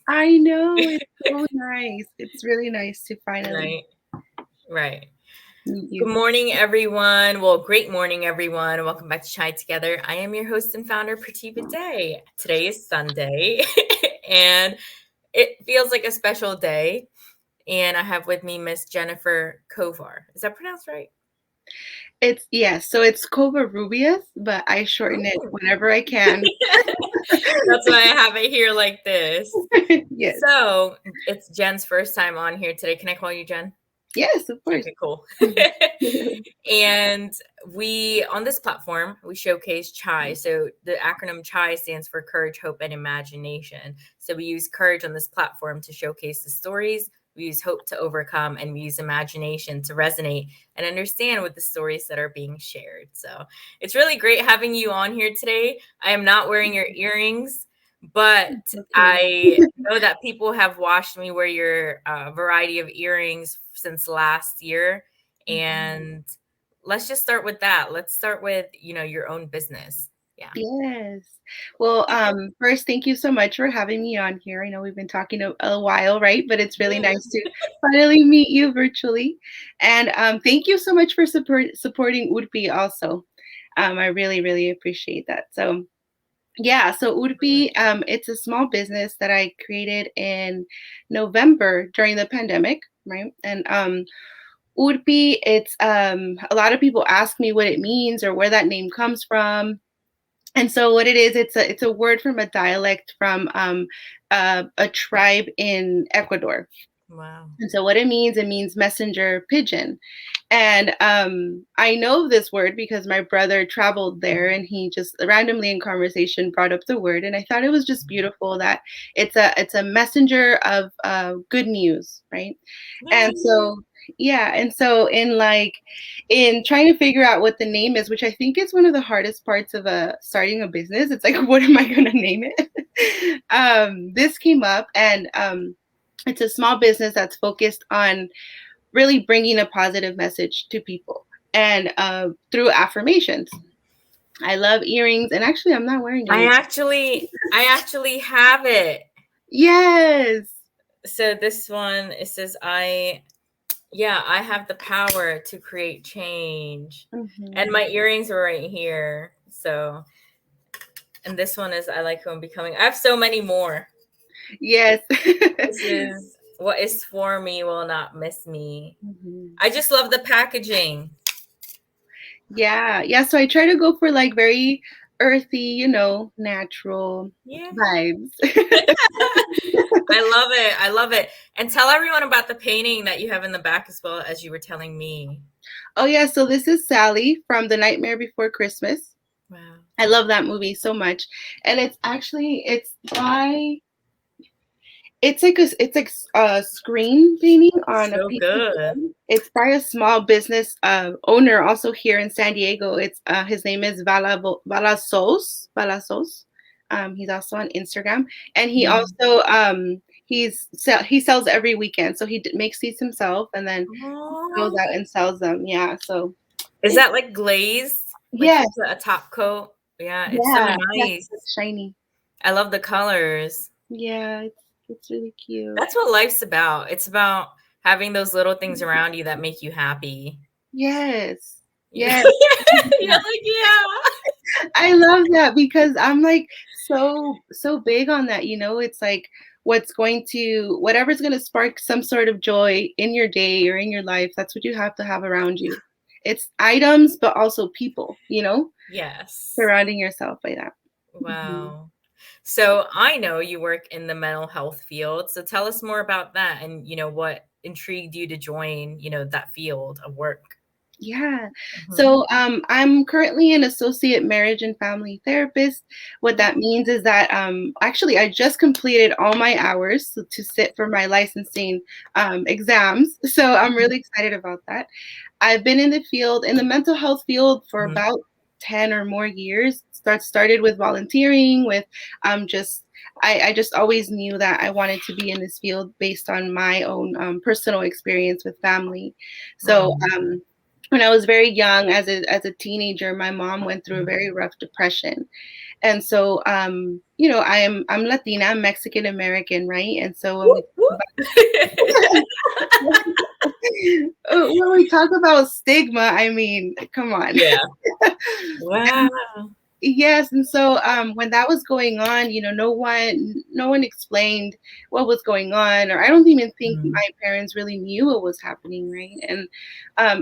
I know, it's so nice. It's really nice to finally Right, right. meet Good you. morning, everyone. Well, great morning, everyone. Welcome back to Chai Together. I am your host and founder, Pratika Day. Today is Sunday, and it feels like a special day. And I have with me Miss Jennifer Covar. Is that pronounced right? It's yes, so it's Covarrubias, but I shorten it Oh. whenever I can. That's why I have it here like this. Yes. So it's Jen's first time on here today. Can I call you Jen? Yes, of course. Okay, cool. And we, on this platform, we showcase CHAI. So the acronym CHAI stands for Courage, Hope, and Imagination. So we use courage on this platform to showcase the stories. We use hope to overcome, and we use imagination to resonate and understand with the stories that are being shared. So it's really great having you on here today. I am not wearing your earrings, but Okay. I know that people have watched me wear your variety of earrings since last year. And let's just start with that. Let's start with, your own business. Yeah. Yes. Well, first, thank you so much for having me on here. I know we've been talking a while, right? But it's really Yeah. nice to finally meet you virtually. And thank you so much for supporting Urpi also. I really, really appreciate that. So, yeah, so Urpi, it's a small business that I created in November during the pandemic, right? And Urpi, it's a lot of people ask me what it means or where that name comes from. And so what it is, it's a word from a dialect from a tribe in Ecuador. Wow. And so what it means messenger pigeon. And I know this word because my brother traveled there and he just randomly in conversation brought up the word. And I thought it was just beautiful that it's a messenger of good news, right? And Yay. so yeah, and so in trying to figure out what the name is, which I think is one of the hardest parts of starting a business, it's like, what am I gonna name it? This came up and it's a small business that's focused on really bringing a positive message to people and through affirmations. I love earrings, and actually, I'm not wearing I any. actually have it. Yes. So this one, it says, I have the power to create change. And Hmm. my earrings are right here. So, and this one is, I like who I'm becoming. I have so many more. Yes. This is, what is for me will not miss me. Mhm. I just love the packaging. Yeah, yeah. So I try to go for like very earthy, natural Yeah. vibes. I love it. I love it. And tell everyone about the painting that you have in the back as well, as you were telling me. Oh yeah, so this is Sally from The Nightmare Before Christmas. Wow. I love that movie so much, and it's by it's like a screen painting on a So piece of good. wood. It's by a small business owner also here in San Diego. It's his name is Valasos. He's also on Instagram, and he Mm. also he sells every weekend. So he makes these himself, and then goes Aw. out and sells them. Yeah. So Is that like glazed? Like he yes, put a top coat? Yeah, it's so yeah, yes, nice. it's shiny. I love the colors. Yeah, it's really cute. That's what life's about. It's about having those little things around you that make you happy. Yes. You- Yes. You're like, yeah. I love that because I'm like so big on that, it's like whatever's going to spark some sort of joy in your day or in your life, that's what you have to have around you. It's items but also people, Yes. surrounding yourself by that. Mhm. Wow. So I know you work in the mental health field. So tell us more about that and what intrigued you to join, that field of work. Yeah. Mhm. So I'm currently an associate marriage and family therapist. What that Oh. means is that actually I just completed all my hours to sit for my licensing exams. So I'm really excited about that. I've been in the field, in the mental health field for Mhm. about 10 or more years. Started with volunteering, with just I just always knew that I wanted to be in this field based on my own personal experience with family. So Mhm. when I was very young, as a teenager, my mom went through a very rough depression, And so, I'm Latina, I'm Mexican American, right? And so Whoop, whoop. when we talk about stigma, I mean, come on. Yeah. Wow. Yes, and so, when that was going on, no one explained what was going on, or I don't even think Mm, my parents really knew what was happening, right? And,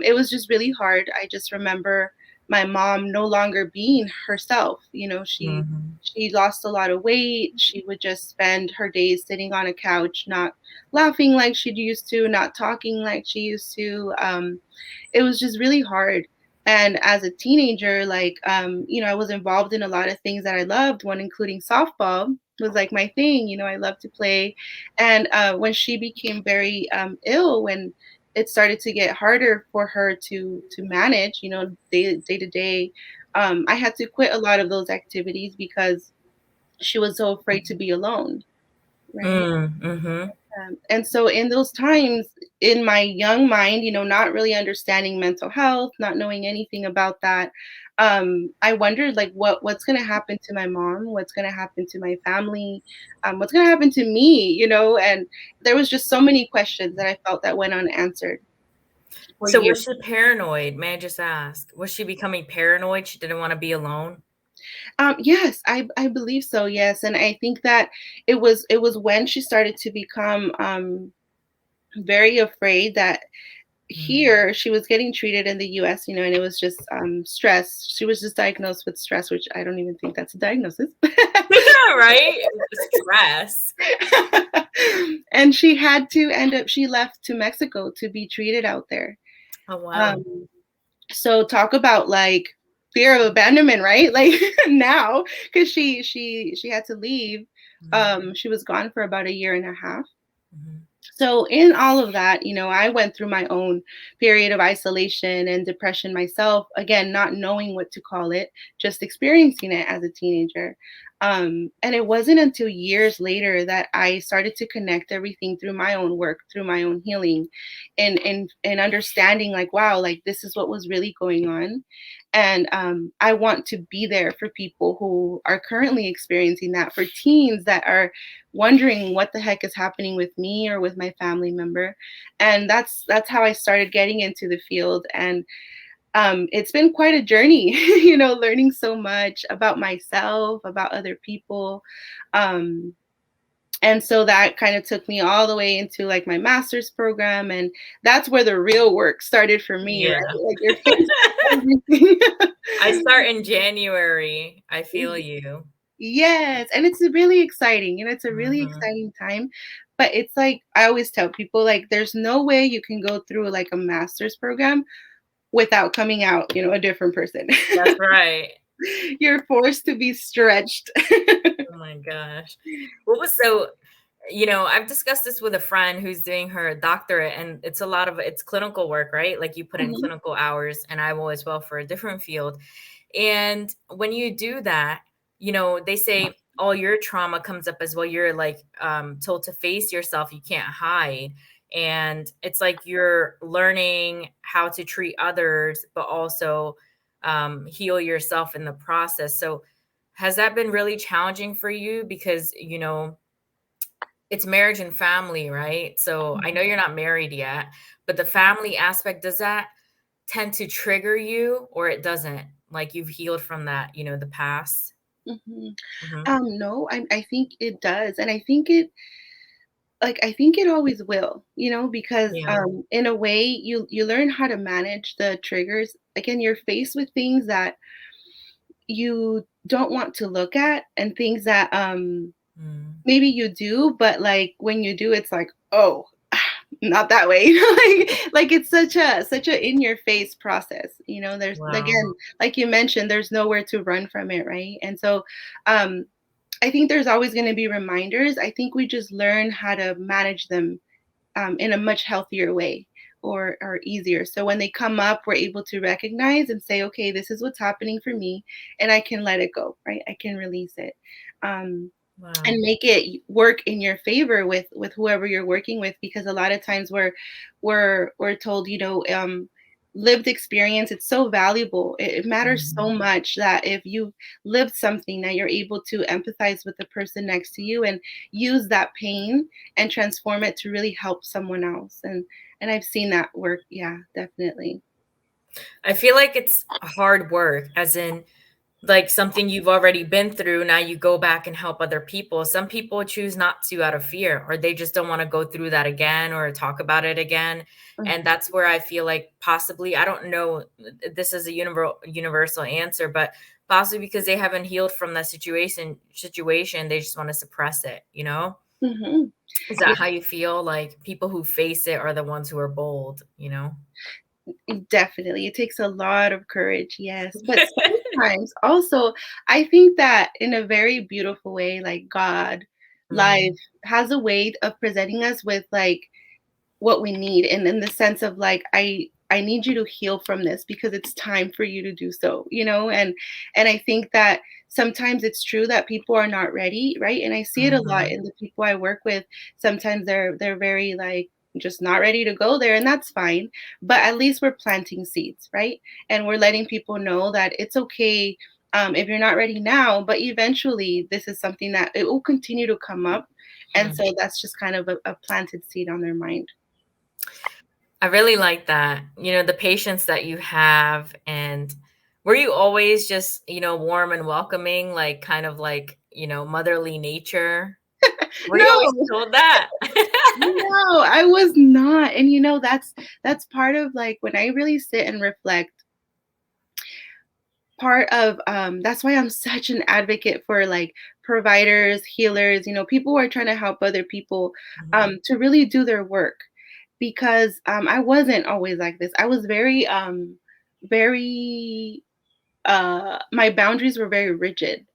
it was just really hard. I just remember my mom no longer being herself, mhm, she lost a lot of weight. She would just spend her days sitting on a couch, not laughing like she used to, not talking like she used to. It was just really hard. And as a teenager, like, I was involved in a lot of things that I loved, one including softball was like my thing. I love to play. And when she became very ill, when it started to get harder for her to manage, day to day, I had to quit a lot of those activities because she was so afraid to be alone, right? mhm. And so in those times, in my young mind, not really understanding mental health, not knowing anything about that, I wondered like what's gonna happen to my mom, what's gonna happen to my family, what's gonna happen to me, and there was just so many questions that I felt that went unanswered for So years. was she paranoid? May I just ask? Was she becoming paranoid? She didn't want to be alone? Yes, I believe so. Yes, and I think that it was when she started to become very afraid that Mm. here she was getting treated in the US, and it was just stress. She was just diagnosed with stress, which I don't even think that's a diagnosis. Right? Stress. And she had to end up, she left to Mexico to be treated out there. Oh, wow. Um, so talk about like fear of abandonment, right? Like now, because she had to leave. Mhm, She was gone for about a year and a half. mhm. So in all of that, I went through my own period of isolation and depression myself, again, not knowing what to call it, just experiencing it as a teenager. And it wasn't until years later that I started to connect everything through my own work, through my own healing, and understanding like, wow, like this is what was really going on. And I want to be there for people who are currently experiencing that, for teens that are wondering what the heck is happening with me or with my family member. And that's how I started getting into the field. And it's been quite a journey, learning so much about myself, about other people. um, and so that kind of took me all the way into like my master's program, and that's where the real work started for me, right? Yeah. Like you're faced with everything. I start in January. I feel you. Yes, and it's really exciting, it's a really Mhm. exciting time, but it's like I always tell people, like, there's no way you can go through, like, a master's program without coming out, a different person. That's right. You're forced to be stretched. Oh my gosh. What was I've discussed this with a friend who's doing her doctorate, and it's a lot of it's clinical work, right? Like you put in Mhm, clinical hours, and I will as well for a different field. And when you do that, they say all your trauma comes up as well. You're like told to face yourself, you can't hide. And it's like you're learning how to treat others, but also heal yourself in the process. So, has that been really challenging for you? Because, it's marriage and family, right? So I know mhm, you're not married yet, but the family aspect, does that tend to trigger you or it doesn't? Like you've healed from that, the past? mhm. Hmm. No, I think it does, and I think it always will, because, Yeah. in a way, you learn how to manage the triggers. Again, you're faced with things that you don't want to look at, and things that, Mm. maybe you do, but, like, when you do, it's like, "Oh, not that way." Like, it's such a in your face process, there's Wow. again, like you mentioned, there's nowhere to run from it, right? And so, um, I think there's always gonna be reminders. I think we just learn how to manage them, in a much healthier way, or easier. So when they come up, we're able to recognize and say, okay, this is what's happening for me, and I can let it go, right? I can release it. Um, Wow. and make it work in your favor with whoever you're working with, because a lot of times we're told, lived experience, it's so valuable. It matters so Mhm. much that if you lived something, that you're able to empathize with the person next to you and use that pain and transform it to really help someone else. And I've seen that work. Yeah, definitely. I feel like it's hard work, as in like something you've already been through. Now you go back and help other people. Some people choose not to out of fear, or they just don't want to go through that again or talk about it again. And Mhm. that's where I feel like possibly, I don't know, this is a universal answer, but possibly because they haven't healed from that situation, they just want to suppress it, you know? Mhm. Is that how you feel? Like people who face it are the ones who are bold, you know? Definitely. It takes a lot of courage, yes. But sometimes also, I think that in a very beautiful way, like God, life Mm, has a way of presenting us with like what we need, and in the sense of like I need you to heal from this because it's time for you to do so, you know. And I think that sometimes it's true that people are not ready, right? And I see it a lot mhm, in the people I work with. Sometimes they're very like just not ready to go there, and that's fine. But at least we're planting seeds, right? And we're letting people know that it's okay, if you're not ready now, but eventually this is something that it will continue to come up. And mm. so that's just kind of a planted seed on their mind. I really like that. You know, the patience that you have. And were you always just, warm and welcoming, like kind of like, motherly nature? Were you always No, told that? no, I was not. And that's part of like when I really sit and reflect, part of that's why I'm such an advocate for like providers, healers, people who are trying to help other people Mhm. to really do their work. Because I wasn't always like this. I was very my boundaries were very rigid.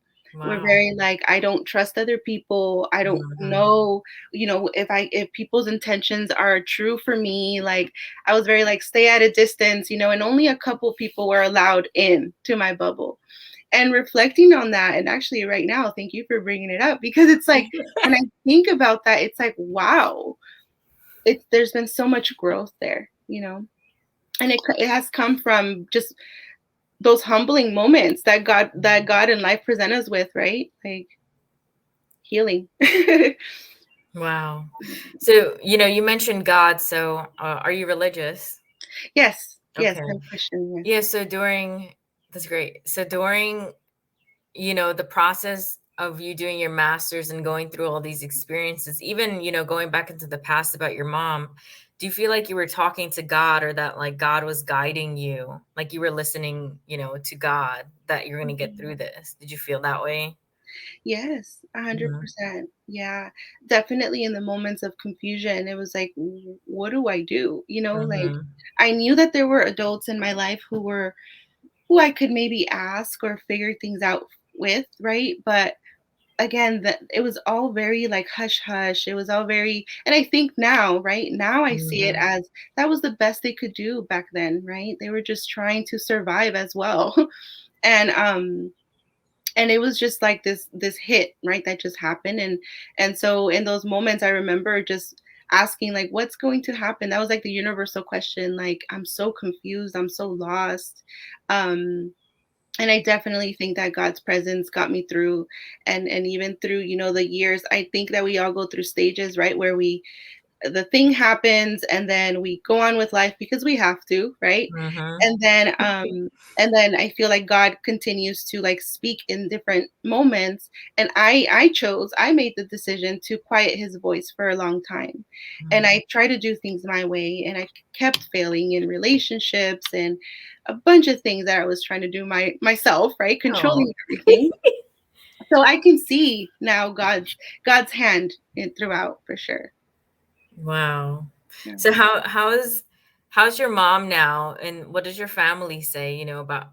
Were Wow. very like, I don't trust other people. I don't Mhm. know, if people's intentions are true for me. Like I was very like stay at a distance, and only a couple people were allowed in to my bubble. And reflecting on that, and actually right now, thank you for bringing it up, because it's like when I think about that, it's like wow, there's been so much growth there. And it has come from just those humbling moments that God and life present us with, right? Like healing. Wow. So, you mentioned God. So, are you religious? Yes, yes, Okay. I'm Christian, yes. Yeah. So, that's great. So, during the process of you doing your master's and going through all these experiences, even, going back into the past about your mom, do you feel like you were talking to God, or that like God was guiding you, like you were listening, to God, that you're going to get through Mhm. this? Did you feel that way? Yes, Hmm. 100%. Yeah, definitely in the moments of confusion, it was like, What do I do?" Like Hmm. I knew that there were adults in my life who I could maybe ask or figure things out with, right? But again, that it was all very like hush hush. It was all very, and I think now, right now, I see it Hmm. as that was the best they could do back then, right? They were just trying to survive as well. and and it was just like this hit, right, that just happened. And so in those moments I remember just asking like what's going to happen. That was like the universal question, like I'm so confused, I'm so lost. um and I definitely think that God's presence got me through. And even through the years, I think that we all go through stages, right, where the thing happens and then we go on with life because we have to, right? Hmm. And then I feel like God continues to like speak in different moments. And I made the decision to quiet his voice for a long time. And I try to do things my way, and I kept failing in relationships and a bunch of things that I was trying to do myself, right? Oh, Controlling everything. So I can see now God's hand throughout for sure. wow. Yeah. So how's your mom now, and what does your family say, about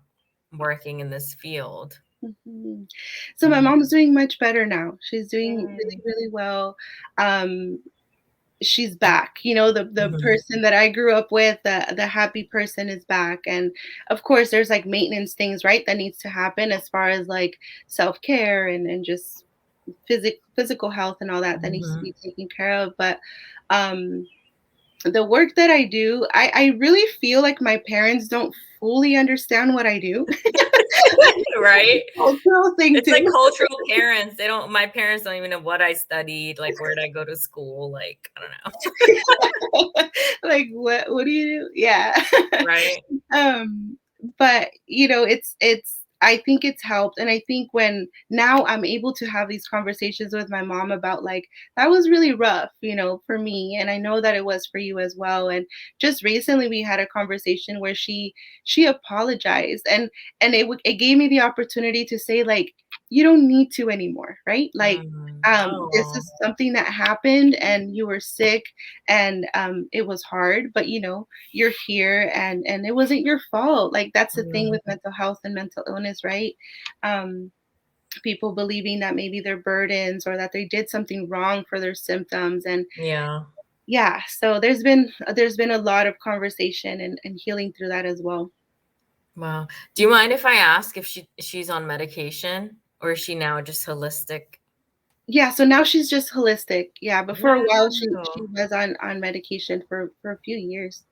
working in this field? Mhm. So my Mm, mom's doing much better now. She's doing really, mm, really well. Um, she's back. The mhm, person that I grew up with, the happy person is back. And of course there's like maintenance things, right, that needs to happen as far as like self-care and just physical health and all that needs to mhm, be taken care of. But um The work that I do, I really feel like my parents don't fully understand what I do. Right? Cultural thing It's like too. cultural parents. They don't my parents don't even know what I studied, like where did I go to school, like, I don't know. Like, what do you do? Yeah. Right? Um, but it's I think it's helped. And I think when now I'm able to have these conversations with my mom about like that was really rough, for me. And I know that it was for you as well. And just recently we had a conversation where she apologized and it gave me the opportunity to say like, you don't need to anymore, right? Like this Oh, is something that happened and you were sick and it was hard, but you're here and it wasn't your fault. Like that's the thing mm, with mental health and mental illness, right? um People believing that maybe they're burdens or that they did something wrong for their symptoms. And yeah. yeah, so there's been a lot of conversation and healing through that as well. Wow. Do you mind if I ask if she's on medication or is she now just holistic? Yeah, so now she's just holistic. Yeah, but for a while she Wow. was on medication for a few years.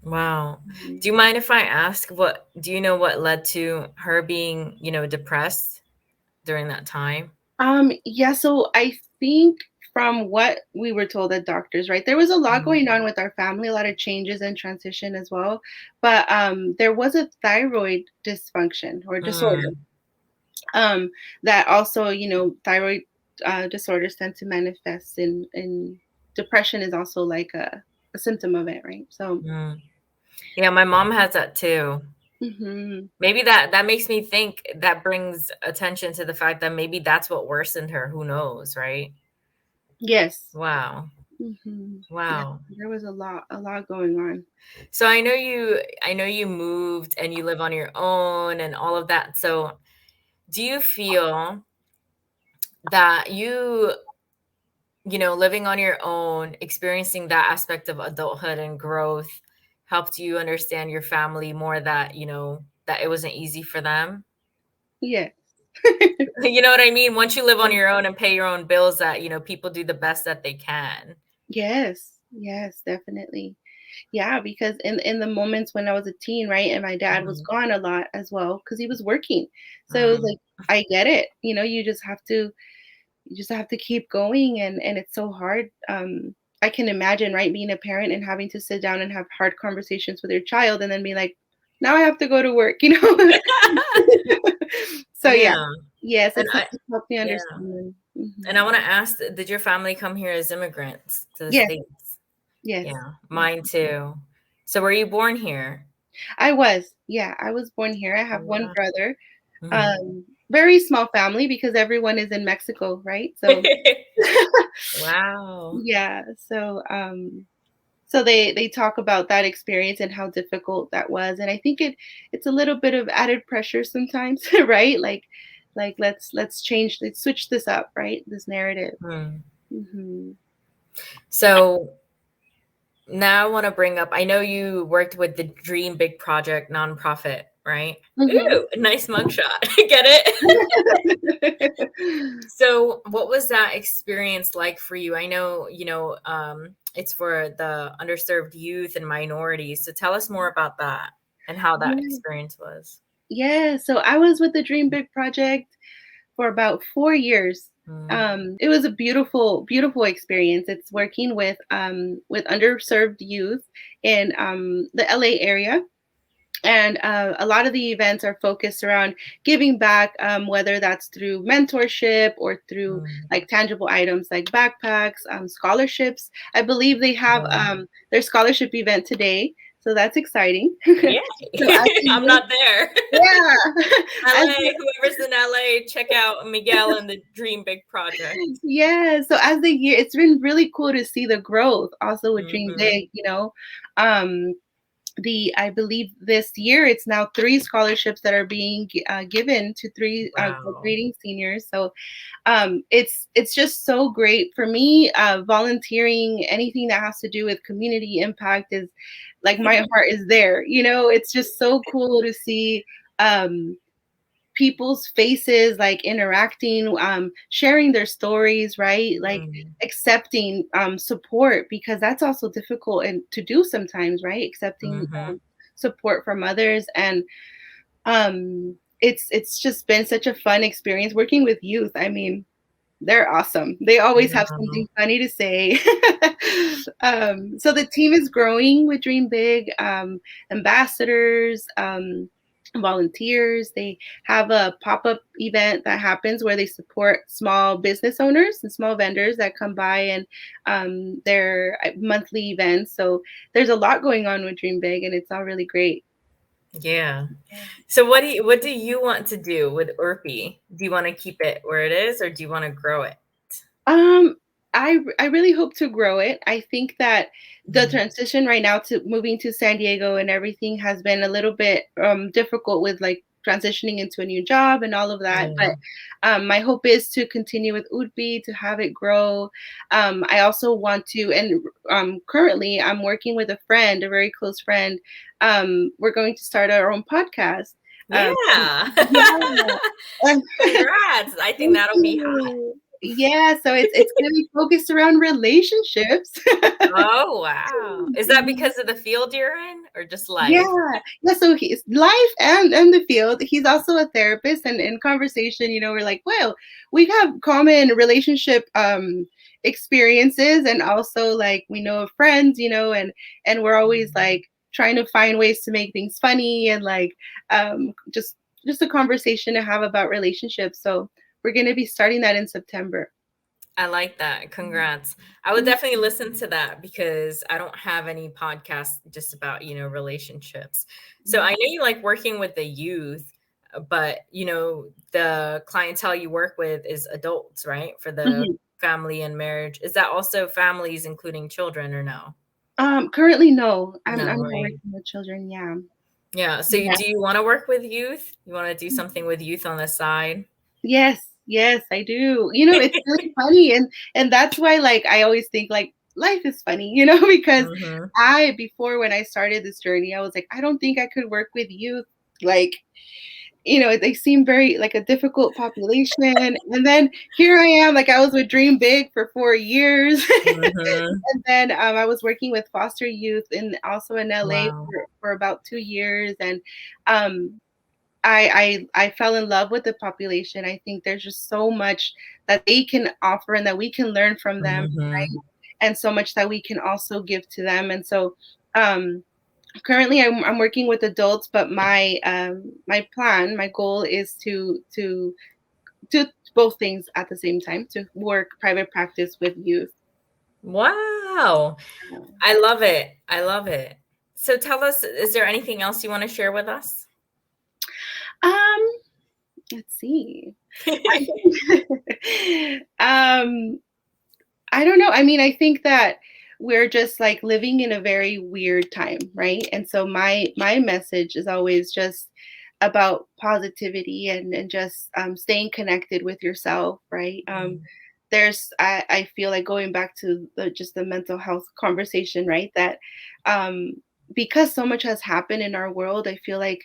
Wow. Mhm. Do you mind if I ask what do you know what led to her being, depressed during that time? Yeah, so I think from what we were told at doctors, right, there was a lot Mm, going on with our family, a lot of changes and transition as well. But there was a thyroid dysfunction or disorder. mm, Um, that also, thyroid disorders tend to manifest in depression is also like a symptom of it, right? So, mm. Yeah, my mom has that too. mhm, Maybe that makes me think that brings attention to the fact that maybe that's what worsened her. Who knows, right? yes, Wow. yeah, Wow. there was a lot going on. So I know you moved and you live on your own and all of that. So do you feel that living on your own, experiencing that aspect of adulthood and growth helped you understand your family more that, that it wasn't easy for them? Yes. You know what I mean? Once you live on your own and pay your own bills, that, people do the best that they can. Yes, yes, definitely. Yeah, because in the moments when I was a teen, right, and my dad was Mhm, gone a lot as well because he was working. So it was mm, like, I get it. You just have to keep going and it's so hard. I can imagine, right, being a parent and having to sit down and have hard conversations with your child and then be like, now I have to go to work. So yeah. yeah, Yes, and it's helped me yeah, understand. and I Mhm. wanna ask, did your family come here as immigrants to the Yes, States? yes. Yeah, mine too. So were you born here? I was. Yeah, I was born here. I have one Wow. brother. Mhm. Very small family because everyone is in Mexico, right? So Wow. yeah, so they talk about that experience and how difficult that was, and I think it's a little bit of added pressure sometimes, right? Like let's switch this up, right? This narrative. Hmm. Mhm. So now I wanna bring up I know you worked with the Dream Big Project nonprofit, right? Mhm. Ooh, nice mugshot. Get it? So, what was that experience like for you? I know, it's for the underserved youth and minorities. So tell us more about that and how that Yeah. experience was. Yeah, so I was with the Dream Big Project for about 4 years. Mm, It was a beautiful, beautiful experience. It's working with underserved youth in the LA area. And a lot of the events are focused around giving back, whether that's through mentorship or through mm, like tangible items like backpacks, scholarships. I believe they have yeah. their scholarship event today, so that's exciting. Yay. So as the I'm year, not there. yeah, as LA, whoever's in LA, check out Miguel and the Dream Big Project. yeah, so as the year, it's been really cool to see the growth also with Dream Hmm. Big. Um, I believe this year it's now 3 scholarships that are being given to 3 Wow. graduating seniors. So it's just so great for me. Volunteering, anything that has to do with community impact is like my heart is there. It's just so cool to see um, people's faces, like interacting, sharing their stories, right? Like Mhm. accepting support, because that's also difficult and to do sometimes, right? Accepting Mhm. support from others. And it's just been such a fun experience working with youth. I mean, they're awesome. They always have Wow. something funny to say. So the team is growing with Dream Big, ambassadors, volunteers. They have a pop-up event that happens where they support small business owners and small vendors that come by, and their monthly events. So there's a lot going on with Dream Big, and it's all really great. Yeah. So what do you want to do with Orpy? Do you want to keep it where it is, or do you want to grow it? Um, I really hope to grow it. I think that the Mhm. transition right now to moving to San Diego and everything has been a little bit difficult with like transitioning into a new job and all of that. Yeah. But my hope is to continue with Udby, to have it grow. I also want to, and currently I'm working with a friend, a very close friend. We're going to start our own podcast. Um, Yeah. yeah. Congrats. I think Thank that'll be hot. you. Yeah, so it's gonna be focused around relationships. Oh, wow. Is that because of the field you're in or just Yeah. life? Yeah, so he's life and the field. He's also a therapist, and in conversation, we're like, well, we have common relationship experiences, and also like we know of friends, and we're always Mhm. like trying to find ways to make things funny, and like just a conversation to have about relationships. So we're gonna be starting that in September. I like that. Congrats. I would definitely listen to that because I don't have any podcasts just about, relationships. So I know you like working with the youth, but, the clientele you work with is adults, right? For the Mhm. family and marriage. Is that also families, including children, or no? Currently, no. I'm No, not right? working with children. Yeah. Yeah. So Yeah. do you want to work with youth? You want to do something with youth on the side? Yes, yes, I do. It's really funny, and that's why like I always think like life is funny, because Hmm. I before when I started this journey, I was like, I don't think I could work with youth. Like, they seem very like a difficult population. And then here I am, like I was with Dream Big for 4 years. Hmm. And then I was working with foster youth and also in LA Wow. for about 2 years. And um, I fell in love with the population. I think there's just so much that they can offer and that we can learn from them, Hmm. right? And so much that we can also give to them. And so um, currently I'm working with adults, but my plan, my goal is to do both things at the same time, to work private practice with youth. Wow. I love it. I love it. So tell us, is there anything else you want to share with us? Um, let's see. um, I don't know. I mean, I think that we're just like living in a very weird time, right? And so my message is always just about positivity and just staying connected with yourself, right? Mm, I feel like going back to just the mental health conversation, right? That um, because so much has happened in our world, I feel like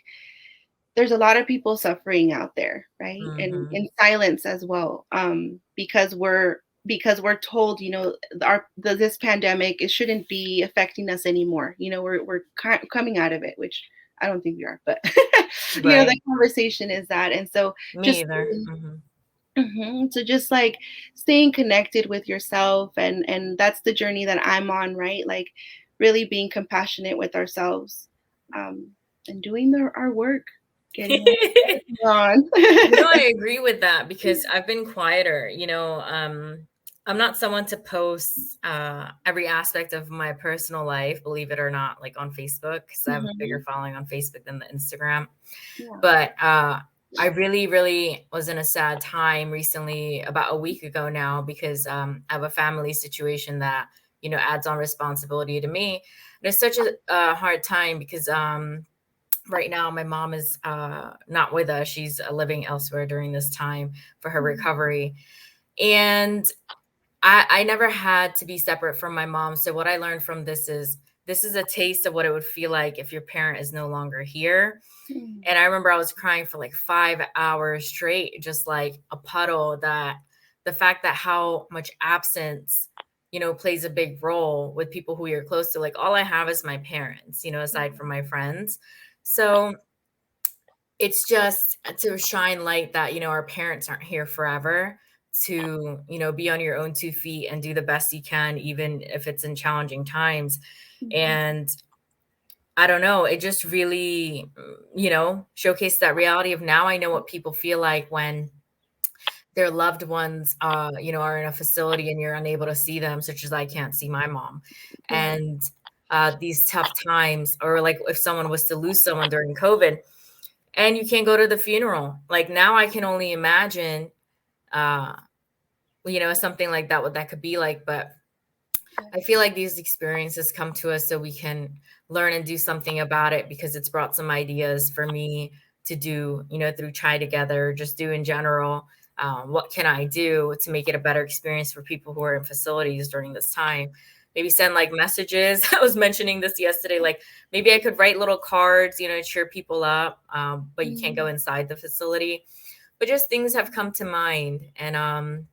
there's a lot of people suffering out there, right? And mhm. in silence as well, because we're told, this pandemic, it shouldn't be affecting us anymore. We're coming out of it, which I don't think we are, but Right. the conversation is that, and so Me just either. Mhm. so just like staying connected with yourself, and that's the journey that I'm on, right? Like really being compassionate with ourselves, um, and doing our work, getting our therapy on. I agree with that because I've been quieter. I'm not someone to post every aspect of my personal life, believe it or not, like on Facebook, because I have a bigger Mhm. following on Facebook than the Instagram. Yeah. But I really, really was in a sad time recently, about a week ago now, because I have a family situation that, adds on responsibility to me. And it's such a hard time because right now my mom is not with us. She's living elsewhere during this time for her Mhm. recovery. And I never had to be separate from my mom. So what I learned from this is this is a taste of what it would feel like if your parent is no longer here. Mm. And I remember I was crying for like 5 hours straight, just like a puddle. That the fact that how much absence, plays a big role with people who you're close to. Like all I have is my parents, aside from my friends. So it's just to shine light that, our parents aren't here forever, to, be on your own 2 feet and do the best you can, even if it's in challenging times. Mhm. And I don't know, it just really, showcased that reality of now I know what people feel like when their loved ones, are in a facility and you're unable to see them, such as I can't see my mom. Yeah. And these tough times, or like if someone was to lose someone during COVID and you can't go to the funeral, like now I can only imagine, uh, something like that, what that could be like. But Yeah. I feel like these experiences come to us so we can learn and do something about it, because it's brought some ideas for me to do, through Chai Together, just do in general. What can I do to make it a better experience for people who are in facilities during this time? Maybe send like messages. I was mentioning this yesterday. Like maybe I could write little cards, to cheer people up, but you can't go Mm. inside the facility. But just things have come to mind. And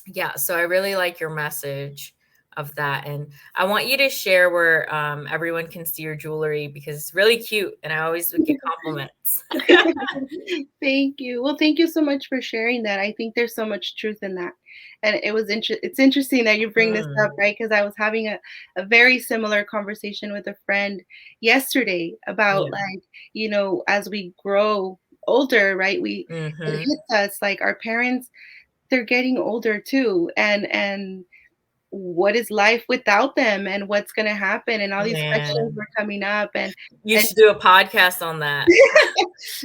yeah, so I really like your message of that. And I want you to share where everyone can see your jewelry, because it's really cute and I always would get compliments. Thank you. Well, thank you so much for sharing that. I think there's so much truth in that. And it's interesting that you bring this up, Mm, right? Because I was having a very similar conversation with a friend yesterday about, yeah. like, as we grow older, right? It Hmm. hits us like our parents, they're getting older too. And what is life without them, and what's gonna happen, and all these questions Man, were coming up, you and should do a podcast on that.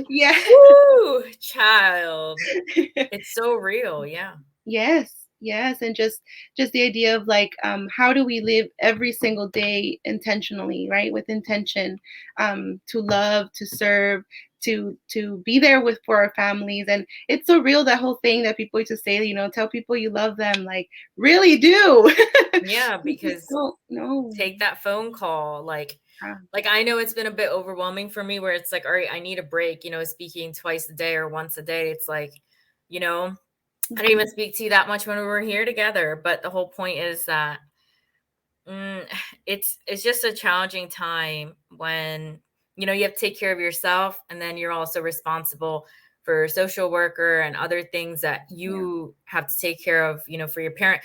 yeah. Woo, child. It's so real. Yeah. Yes, yes, and just the idea of, like, how do we live every single day intentionally, right? With intention, to love, to serve, to be there with for our families. And it's so real, that whole thing that people used to say, tell people you love them, like, really do. Yeah, We just because don't know. take that phone call. Yeah. Like I know it's been a bit overwhelming for me, where it's like, all right, I need a break, speaking twice a day or once a day. It's like, you know, I didn't Mhm. even speak to you that much when we were here together. But the whole point is that mm, it's just a challenging time when, you have to take care of yourself, and then you're also responsible for social worker and other things that Yeah. you have to take care of, for your parent.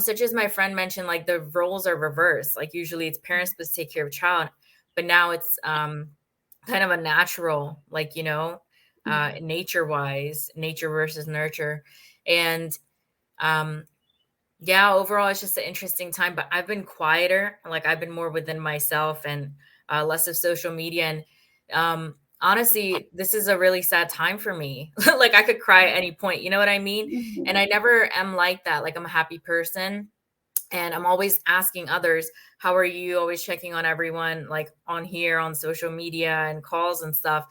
Such as my friend mentioned, like the roles are reversed. Like usually it's parents supposed to take care of child, but now it's kind of a natural, like, Mhm. nature wise, nature versus nurture. And um yeah, overall, it's just an interesting time, but I've been quieter. Like I've been more within myself, and less of social media. And honestly, this is a really sad time for me. Like I could cry at any point. You know what I mean? And Mhm. I never am like that. Like I'm a happy person, and I'm always asking others, how are you? Always checking on everyone, like on here, on social media and calls and stuff.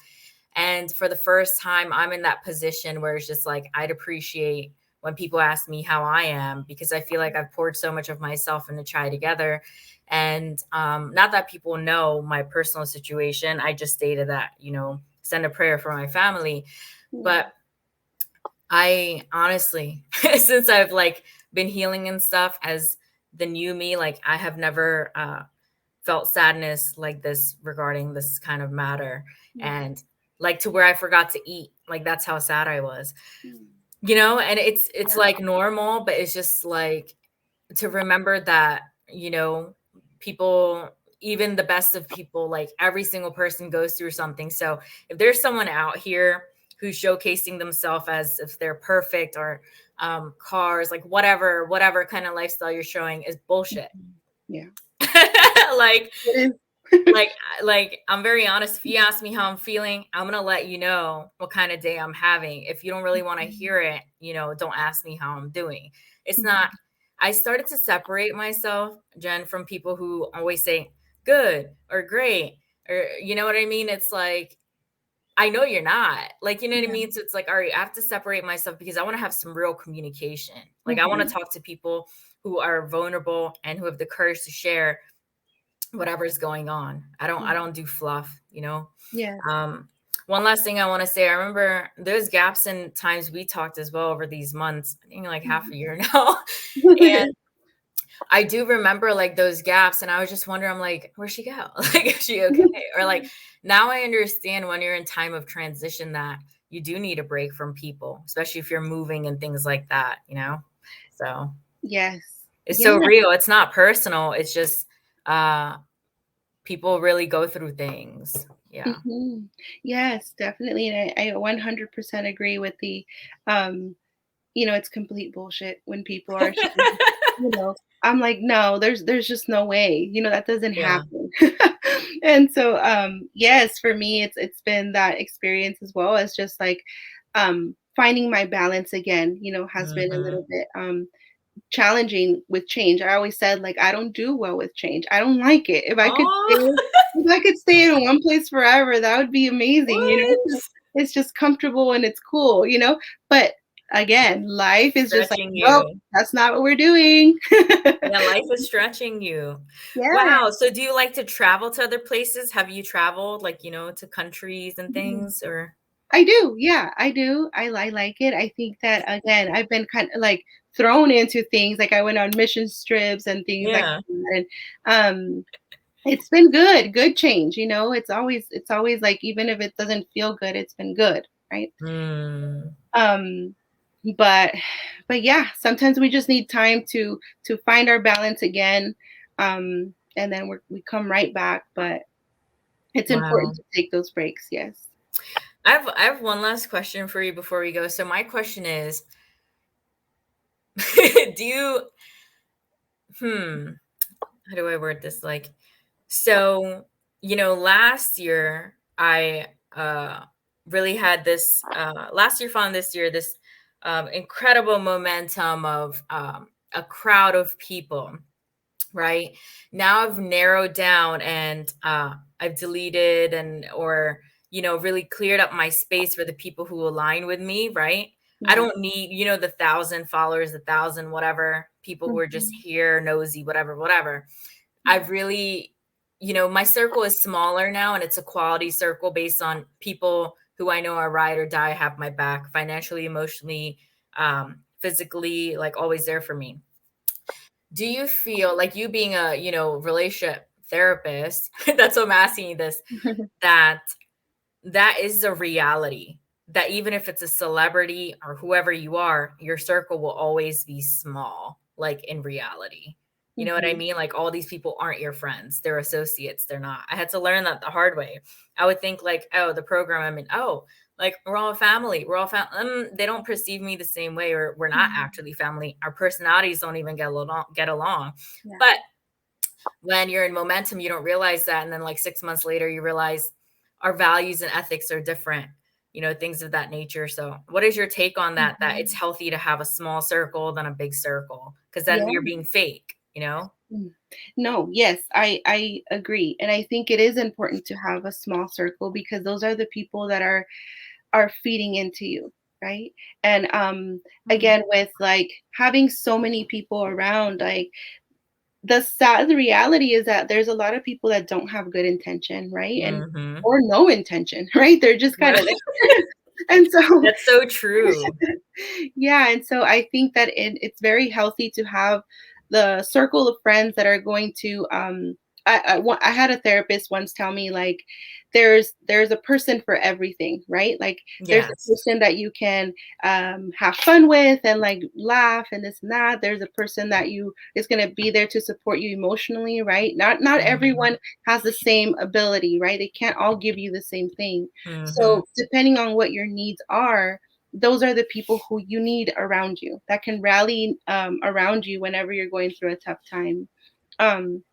And for the first time, I'm in that position where it's just like, I'd appreciate when people ask me how I am, because I feel like I've poured so much of myself into Chai Together. And not that people know my personal situation. I just stated that, send a prayer for my family. Yeah. But I honestly, since I've like been healing and stuff as the new me, like I have never felt sadness like this regarding this kind of matter. Yeah. And like to where I forgot to eat. Like that's how sad I was. Mm. And it's Yeah. like normal, but it's just like to remember that, people, even the best of people, like every single person goes through something. So if there's someone out here who's showcasing themselves as if they're perfect, or cars, like whatever kind of lifestyle you're showing is bullshit. Mhm. Yeah. like It like is. like I'm very honest. If you ask me how I'm feeling, I'm gonna let you know what kind of day I'm having. If you don't really want to hear it, don't ask me how I'm doing. It's not. Mhm. I started to separate myself, Jen, from people who always say good or great, or you know what I mean. It's like, I know you're not, like, you know what I Yeah. mean. So it's like, all right, I have to separate myself, because I want to have some real communication. Like I want to Mhm. talk to people who are vulnerable and who have the courage to share. whatever's going on. I Mhm. don't do fluff, you know. Yes. Um, one last thing I want to say, I remember there's gaps in times we talked as well over these months, I think like half Mhm. a year now. And I do remember like those gaps, and I was just wondering, I'm like, where'd she go? Like, is she okay? Or like, now I understand when you're in time of transition that you do need a break from people, especially if you're moving and things like that, you know? So Yes. it's Yeah. so real. It's not personal. It's just uh people really go through things. Yeah. Mhm. Yes, definitely, and I 100% agree with the, um, it's complete bullshit when people are saying, I'm like, "No, there's just no way, that doesn't Yeah. happen." And so, yes, for me, it's been that experience as well as just, like, finding my balance again, has been a little Mhm. bit, challenging with change. I always said, like, I don't do well with change. I don't like it. Oh, If I could stay in one place forever, that would be amazing, what? It's just comfortable and it's cool. But again, life is just like, Stretching nope, you. that's not what we're doing. Yeah, life is stretching you. Yeah. Wow. So do you like to travel to other places? Have you traveled like, to countries and Mhm. things or I do. Yeah, I do. I like it. I think that again, I've been kind of like thrown into things. Like I went on mission trips and things like yeah. that. And it's been good change. It's always like even if it doesn't feel good, it's been good, right? Mm, Um, but but yeah, sometimes we just need time to find our balance again, and then we come right back. But it's important wow. to take those breaks. Yes. I have one last question for you before we go. So my question is, do you hmm, how do I word this? Like, so, last year I really had this last year found this year this incredible momentum of a crowd of people, right? Now I've narrowed down and I've deleted and or really cleared up my space for the people who align with me, right? I Yeah. don't need, the 1,000 followers, 1,000 whatever people who are just Mhm. here, nosy, whatever. Yeah. I've really, my circle is smaller now and it's a quality circle based on people who I know are ride or die, have my back financially, emotionally, physically, like always there for me. Do you feel like you being a, relationship therapist, that's what I'm asking you this, that that is a reality that even if it's a celebrity or whoever you are, your circle will always be small, like in reality. You know what I Mhm. mean? Like all these people aren't your friends. They're associates. They're not. I had to learn that the hard way. I would think like, oh, the program I'm in, oh, like we're all a family. We're all they don't perceive me the same way, or we're not Mhm. actually family. Our personalities don't even get along. Yeah. But when you're in momentum, you don't realize that. And then like 6 months later, you realize our values and ethics are different, things of that nature. So what is your take on that? That it's Mhm. healthy to have a small circle than a big circle? Because then Yeah. you're being fake. Mm. No, yes, I agree. And I think it is important to have a small circle because those are the people that are feeding into you, right? And Mm. again with like having so many people around, like the reality is that there's a lot of people that don't have good intention, right? And Mhm. or no intention, right? They're just kind Yeah. of there. And so That's so true. yeah, and so I think that it's very healthy to have the circle of friends that are going to I had a therapist once tell me like there's a person for everything, right? Like there's a Yes. person that you can have fun with and like laugh and this and that. There's a person that you is going to be there to support you emotionally, right? Not Mhm. everyone has the same ability, right? They can't all give you the same thing. Mhm. So depending on what your needs are, those are the people who you need around you that can rally around you whenever you're going through a tough time. Um,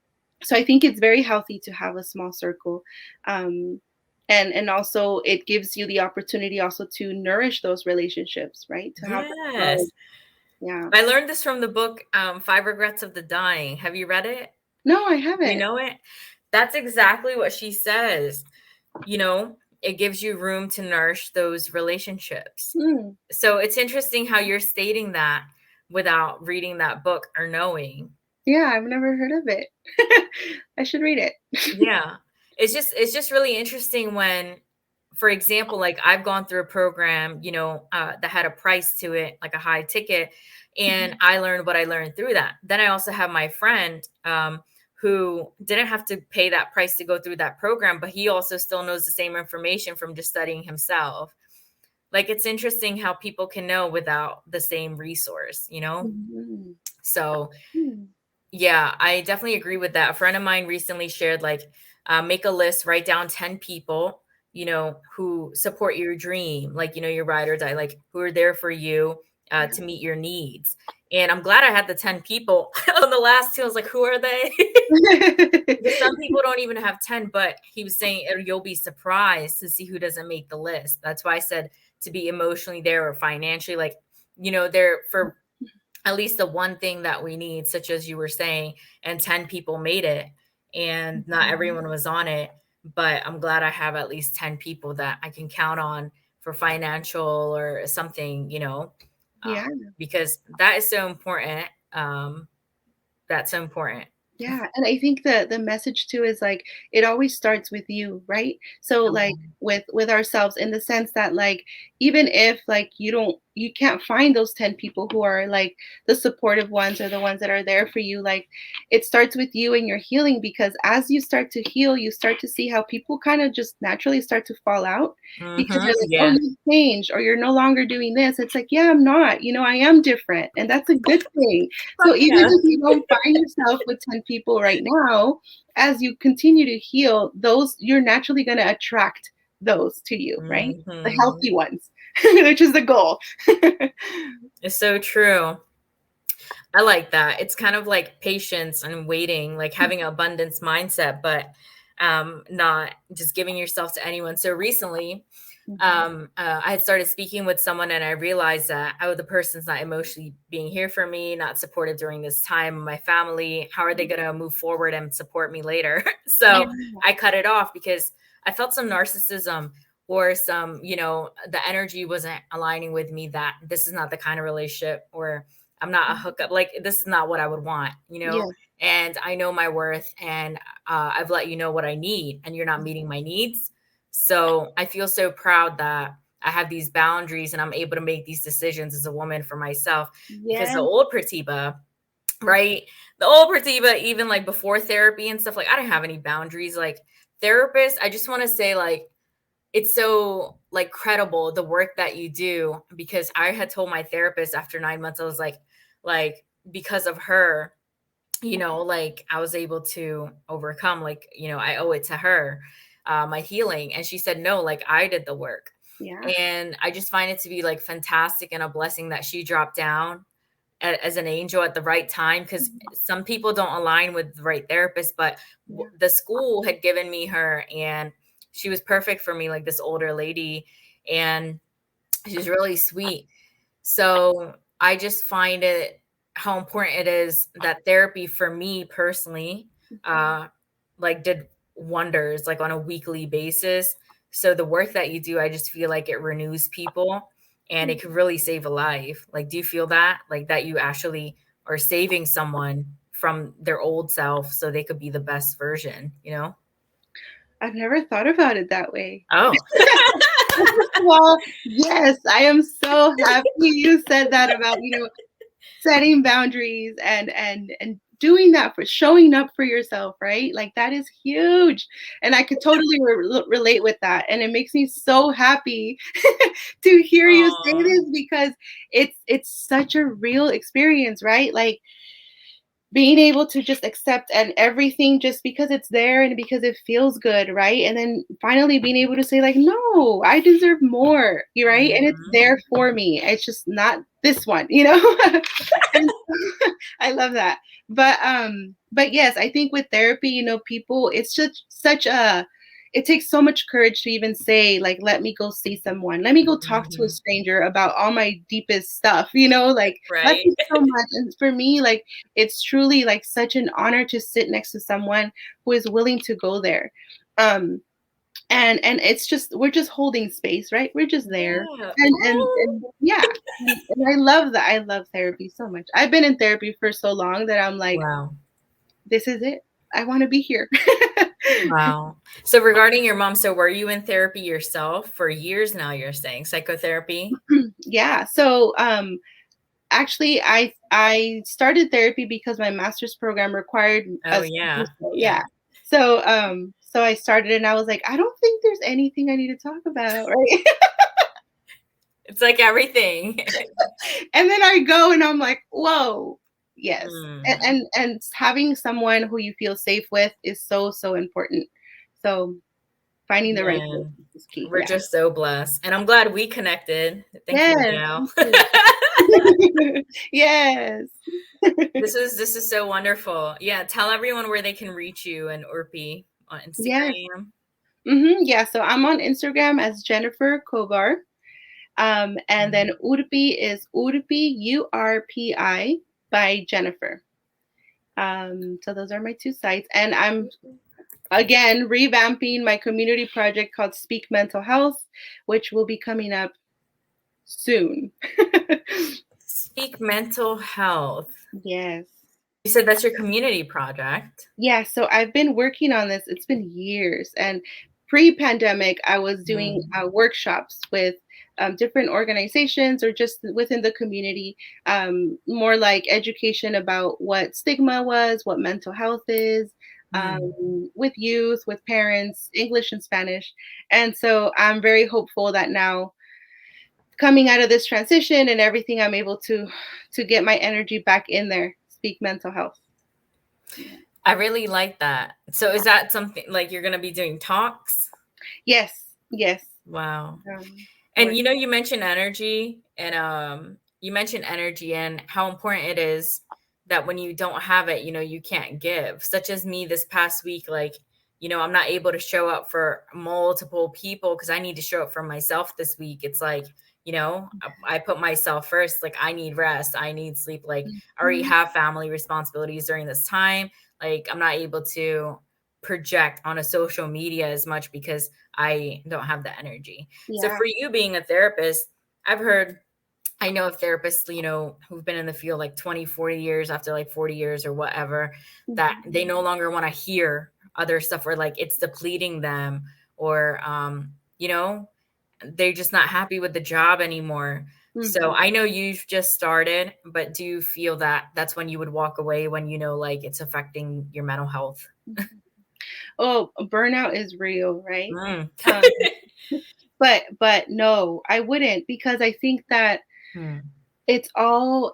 so I think it's very healthy to have a small circle. Um, and also it gives you the opportunity also to nourish those relationships, right? To have that love. Yes. Yeah. I learned this from the book, Five Regrets of the Dying. Have you read it? No, I Do you haven't. know it? That's exactly what she says. It gives you room to nourish those relationships. Mm, So it's interesting how you're stating that without reading that book or knowing. Yeah, I've never heard of it. I should read it. Yeah. It's just really interesting when, for example, like I've gone through a program, that had a price to it, like a high ticket, and Mhm. I learned what I learned through that. Then I also have my friend who didn't have to pay that price to go through that program, but he also still knows the same information from just studying himself. Like it's interesting how people can know without the same resource, you know? Mhm. So Hmm. yeah, I definitely agree with that. A friend of mine recently shared like, make a list, write down 10 people, who support your dream, like, your ride or die, like who are there for you Yeah. to meet your needs. And I'm glad I had the 10 people on the last two. I was like, who are they? Because some people don't even have 10, but he was saying you'll be surprised to see who doesn't make the list. That's why I said to be emotionally there or financially, like, there for at least the one thing that we need, such as you were saying, and 10 people made it, and not Mhm. everyone was on it. But I'm glad I have at least 10 people that I can count on for financial or something, Yeah. because that is so important. That's so important. Yeah, and I think the message too is like it always starts with you, right? So like Mhm. with ourselves in the sense that like even if like you can't find those 10 people who are like the supportive ones or the ones that are there for you, like it starts with you and your healing because as you start to heal, you start to see how people kind of just naturally start to fall out because they're like, "Oh, Yeah. you've changed or you're no longer doing this." It's like, "Yeah, I'm not. I am different." And that's a good thing. So Fuck even yeah. if you don't find yourself with 10 people right now, as you continue to heal, those you're naturally going to attract those to you, right? The Mhm. healthy ones, which is the goal. It's so true. I like that. It's kind of like patience and waiting, like having an abundance mindset, but not just giving yourself to anyone. So recently, Mhm. I had started speaking with someone and I realized that, oh, the person's not emotionally being here for me, not supportive during this time, my family. How are they going to move forward and support me later? Yeah. So I cut it off because I felt some narcissism or some, the energy wasn't aligning with me, that this is not the kind of relationship, or I'm not a hookup. Like, this is not what I would want. Yeah. And I know my worth, and I've let you know what I need, and you're not meeting my needs. So I feel so proud that I have these boundaries and I'm able to make these decisions as a woman for myself, because the Yeah. old Pratiba, right? The old Pratiba, even like before therapy and stuff, like I didn't have any boundaries. Like therapists, I just want to say, like, it's so like credible the work that you do, because I had told my therapist after 9 months, I was like, because of her, like I was able to overcome, like, I owe it to her, my healing. And she said, no, like I did the work. Yeah. And I just find it to be like fantastic and a blessing that she dropped down as an angel at the right time, because Mhm. some people don't align with the right therapist, but Yeah. the school had given me her, and she was perfect for me, like this older lady, and she's really sweet. So I just find it how important it is that therapy for me personally, Mhm. uh, like did wonders like on a weekly basis. So the work that you do, I just feel like it renews people and it could really save a life. Like, do you feel that? Like that you actually are saving someone from their old self so they could be the best version? I've never thought about it that way. Oh. Well, first of all, yes, I am so happy you said that about, setting boundaries and doing that for showing up for yourself, right? Like that is huge. And I could totally relate with that. And it makes me so happy to hear you say Aw. this because it's such a real experience, right? Like being able to just accept and everything just because it's there and because it feels good, right? And then finally being able to say like, no, I deserve more, right? And it's Mhm. there for me. It's just not this one. And I love that. But yes, I think with therapy, people, it's just such a it takes so much courage to even say like, let me go see someone, let me go talk to a Mhm. stranger about all my deepest stuff, like that Right. takes so much. And for me, like it's truly like such an honor to sit next to someone who is willing to go there. um and it's just we're just holding space, right? We're just there. Yeah. And yeah, and I love that. I love therapy so much. I've been in therapy for so long that I'm like, Wow. this is it. I want to be here. Wow. So regarding your mom, so were you in therapy yourself for years now, you're saying psychotherapy? Yeah. So actually I started therapy because my master's program required Oh us to do yeah. so. Yeah. Yeah. So I started and I was like, I don't think there's anything I need to talk about, right? It's like everything. And then I go and I'm like, whoa, yes. Mm, And having someone who you feel safe with is so, so important. So finding the right person man, is key. we're Yeah. just so blessed. And I'm glad we connected. Thank you, Yes, Gal. me too. Yes. This is so wonderful. Yeah, tell everyone where they can reach you and Urpi on Yes. Instagram. Yeah. So I'm on Instagram as Jennifer Covar. And then Mm. Urpi is Urpi, URPI by Jennifer. So those are my two sites. And I'm again revamping my community project called Speak Mental Health, which will be coming up soon. Speak mental health. Yes. You said that's your community project. Yeah, so I've been working on this. It's been years. And pre-pandemic, I was doing Mm, workshops with different organizations or just within the community, more like education about what stigma was, what mental health is, mm. with youth, with parents, English and Spanish. And so I'm very hopeful that now coming out of this transition and everything, I'm able to get my energy back in there. Speak mental health. Yeah. I really like that. So is that something like you're going to be doing talks? Yes, yes. Wow. And More. you mentioned energy and you mentioned energy and how important it is that when you don't have it, you can't give. Such as me this past week, like, I'm not able to show up for multiple people because I need to show up for myself this week. It's like, I put myself first. Like I need rest, I need sleep. Like I already Mhm. have family responsibilities during this time. Like I'm not able to project on a social media as much because I don't have the energy. So Yeah. for you being a therapist, I've heard, I know of therapists, who've been in the field like 20, 40 years, after like 40 years or whatever, that Mhm. they no longer want to hear other stuff or like it's depleting them or, they're just not happy with the job anymore. So Mhm. I know you've just started, but do you feel that that's when you would walk away when like it's affecting your mental health? Mhm. Oh, burnout is real, right? Mm. Um, but no, I wouldn't because I think that Hmm. it's all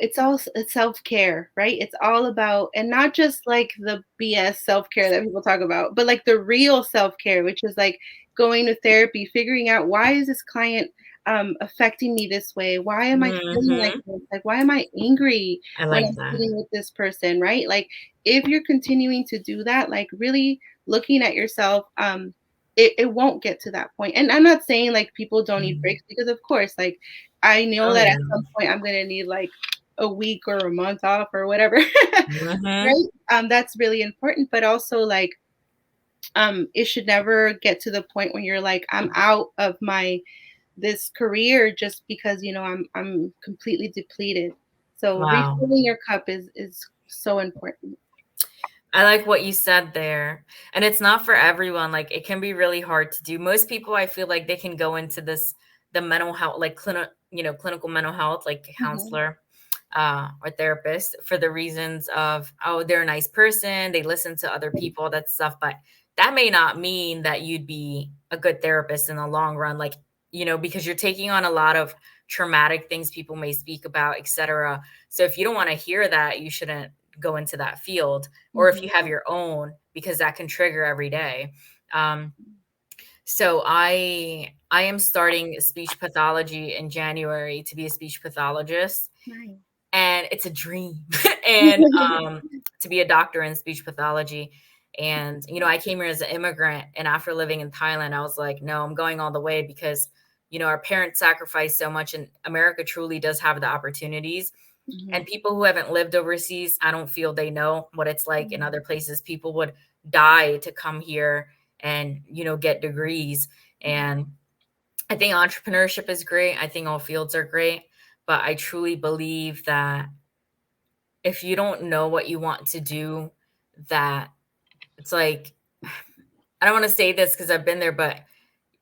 self-care, right? It's all about and not just like the BS self-care that people talk about, but like the real self-care, which is like going to therapy, figuring out why is this client affecting me this way? Why am I feeling like Mhm. this? Like why am I angry I when like I'm that. sitting with this person, right? Like if you're continuing to do that, like really looking at yourself, it won't get to that point. And I'm not saying like people don't need Mm. breaks because of course, like I know Oh, that at yeah. some point I'm gonna need like a week or a month off or whatever. Mhm. Right? That's really important, but also like it should never get to the point when you're like, I'm out of my this career just because, I'm completely depleted. So Wow. refilling your cup is so important. I like what you said there. And it's not for everyone. Like it can be really hard to do. Most people I feel like they can go into the mental health, like clinical mental health, like a Mhm. counselor or therapist for the reasons of, oh, they're a nice person, they listen to other people, that stuff. But that may not mean that you'd be a good therapist in the long run. Like, because you're taking on a lot of traumatic things people may speak about, etc. So if you don't want to hear that, you shouldn't go into that field, or if Mhm. you have your own, because that can trigger every day. Um, so I am starting speech pathology in January to be a speech pathologist, Nice. and it's a dream. And to be a doctor in speech pathology. And I came here as an immigrant, and after living in Thailand, I was like, no, I'm going all the way because our parents sacrificed so much, and America truly does have the opportunities. Mhm. And people who haven't lived overseas, I don't feel they know what it's like in Mhm. other places. People would die to come here and, get degrees. And I think entrepreneurship is great. I think all fields are great. But I truly believe that if you don't know what you want to do, that it's like, I don't want to say this because I've been there, but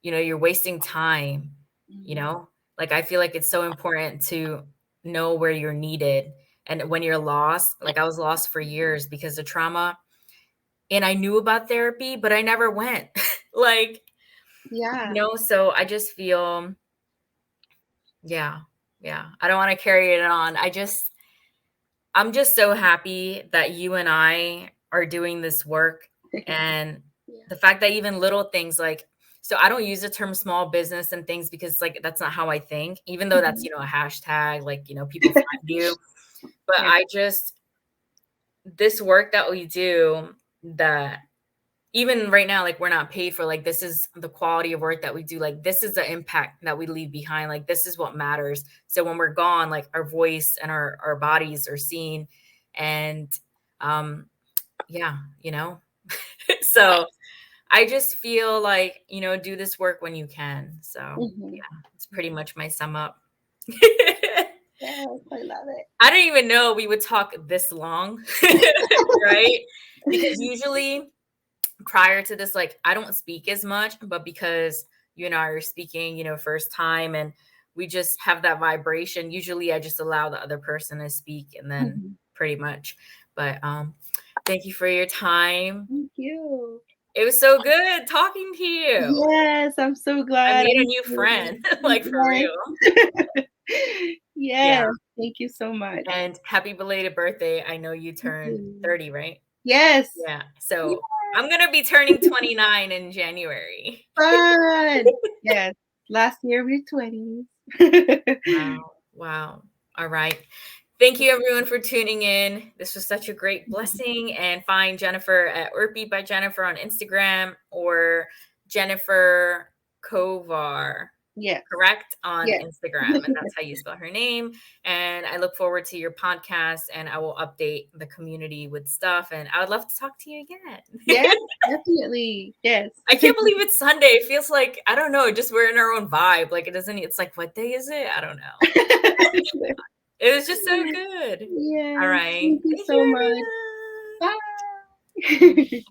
you're wasting time, you Mhm. know? Like, I feel like it's so important to know where you're needed. And when you're lost, like I was lost for years because of trauma, and I knew about therapy, but I never went. Like, Yeah. so I just feel, yeah, yeah. I don't want to carry it on. I'm just so happy that you and I are doing this work, and Yeah. the fact that even little things like, so I don't use the term small business and things because like that's not how I think, even though that's, Mhm. a hashtag, like, people find you. But Yeah. I just, this work that we do, that even right now, like we're not paid for, like this is the quality of work that we do. Like this is the impact that we leave behind. Like this is what matters. So when we're gone, like our voice and our bodies are seen. And um, yeah, so I just feel like, do this work when you can. So Mhm. yeah, it's pretty Mhm. much my sum up. Yes, I love I didn't even know we would talk this long, right? Because it. usually prior to this, like I don't speak as much, but because you and I are speaking, first time, and we just have that vibration. Usually I just allow the other person to speak, and then Mhm. pretty much. But thank you for your time. Thank you. It was so good talking to you. Yes, I'm so I glad. made a I'm new so friend, like for real. yes. Yeah. Yes, thank you so much. And happy belated birthday. I know you Thank turned you. 30, right? Yes. Yeah. Yes. So I'm gonna be turning 29 in January. Fun. Yes. Last year we were 20s. Wow. Wow. All right. Thank you everyone for tuning in. This was such a great blessing. And find Jennifer at Urpi by Jennifer on Instagram, or Jennifer Covar, Yes. correct, on Yes. Instagram. And that's how you spell her name. And I look forward to your podcast, and I will update the community with stuff. And I would love to talk to you again. Yes, definitely. Yes. I can't believe it's Sunday. It feels like, I don't know, just we're in our own vibe. Like it doesn't, it's like, what day is it? I don't know. It was just so good. All Yes. right. Thank you Thank so you, much. everyone. Bye.